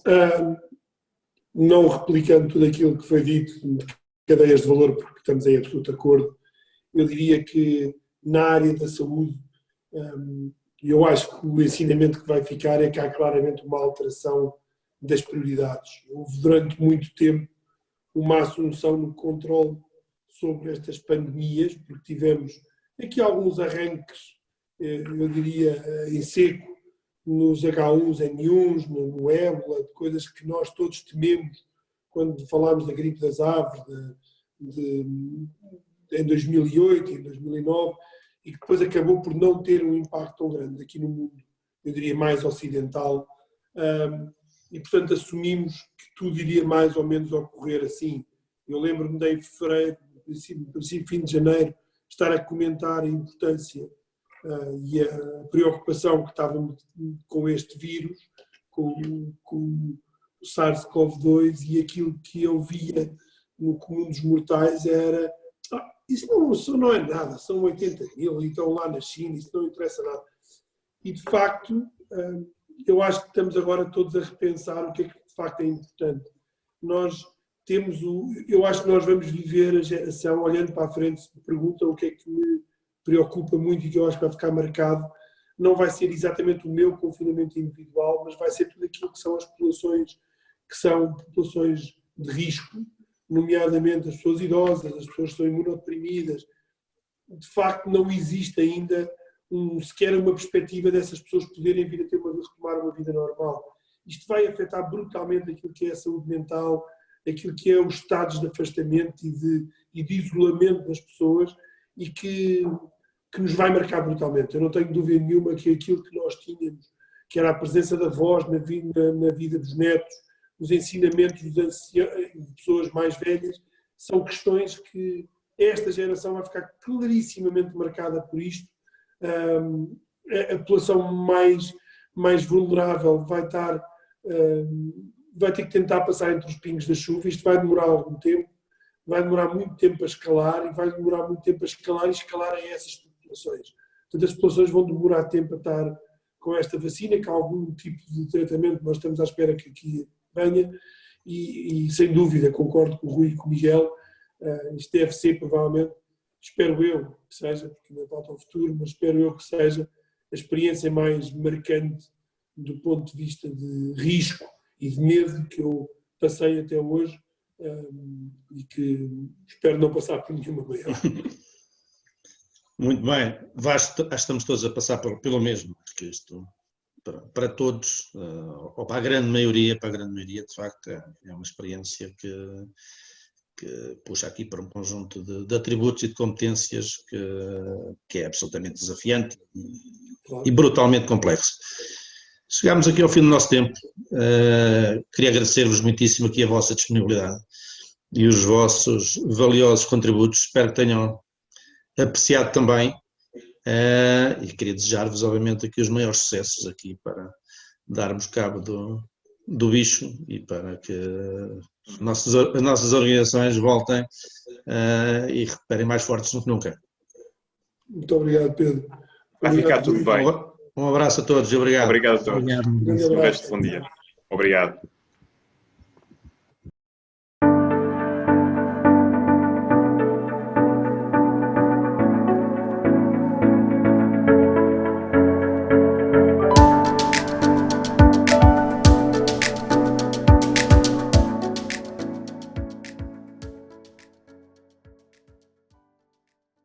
B: não replicando tudo aquilo que foi dito de cadeias de valor, porque estamos em absoluto acordo, eu diria que na área da saúde, eu acho que o ensinamento que vai ficar é que há claramente uma alteração das prioridades. Houve durante muito tempo uma assunção no controle sobre estas pandemias, porque tivemos aqui alguns arranques, eu diria, em seco, nos H1N1s, no ébola, de coisas que nós todos tememos quando falámos da gripe das aves em 2008 e em 2009, e que depois acabou por não ter um impacto tão grande aqui no mundo, eu diria mais ocidental, e portanto assumimos que tudo iria mais ou menos ocorrer assim. Eu lembro-me de em fevereiro, princípio, fim de janeiro, estar a comentar a importância e a preocupação que estava com este vírus, com o SARS-CoV-2, e aquilo que eu via no comum dos mortais era isso não é nada, são 80 mil e estão lá na China, isso não interessa nada. E de facto, eu acho que estamos agora todos a repensar o que é que de facto é importante. Eu acho que nós vamos viver a geração, olhando para a frente, se me perguntam o que é que me preocupa muito e que eu acho que vai ficar marcado, não vai ser exatamente o meu confinamento individual, mas vai ser tudo aquilo que são as populações que são populações de risco, nomeadamente as pessoas idosas, as pessoas que são imunodeprimidas. De facto, não existe ainda sequer uma perspectiva dessas pessoas poderem vir a retomar uma vida normal. Isto vai afetar brutalmente aquilo que é a saúde mental, aquilo que é os estados de afastamento e de isolamento das pessoas, e que nos vai marcar brutalmente. Eu não tenho dúvida nenhuma que aquilo que nós tínhamos, que era a presença da voz na vida dos netos, os ensinamentos de pessoas mais velhas, são questões que esta geração vai ficar clarissimamente marcada por isto. A população mais vulnerável vai ter que tentar passar entre os pingos da chuva. Isto vai demorar algum tempo, vai demorar muito tempo a escalar, e vai demorar muito tempo a escalar a essas populações. Portanto, as populações vão demorar tempo a estar com esta vacina, que há algum tipo de tratamento, nós estamos à espera que aqui venha, e sem dúvida concordo com o Rui e com o Miguel, isto deve ser provavelmente, espero eu que seja, porque ainda falta o futuro, mas espero eu que seja a experiência mais marcante do ponto de vista de risco e de medo que eu passei até hoje, e que espero não passar por nenhuma maior.
A: Muito bem. Vasco, acho que estamos todos a passar pelo mesmo, porque isto para todos, ou para a grande maioria, de facto, é uma experiência que puxa aqui para um conjunto de atributos e de competências que é absolutamente desafiante e brutalmente complexo. Chegámos aqui ao fim do nosso tempo. Queria agradecer-vos muitíssimo aqui a vossa disponibilidade e os vossos valiosos contributos. Espero que tenham apreciado também, e queria desejar-vos, obviamente, aqui os maiores sucessos aqui para darmos cabo do bicho e para que as nossas organizações voltem e recuperem mais fortes do que nunca.
B: Muito obrigado, Pedro.
C: Vai ficar tudo bem.
A: Um abraço a todos e obrigado.
C: Obrigado a todos.
D: Obrigado.
B: Um grande
C: O resto,
B: abraço.
C: bom dia. Obrigado.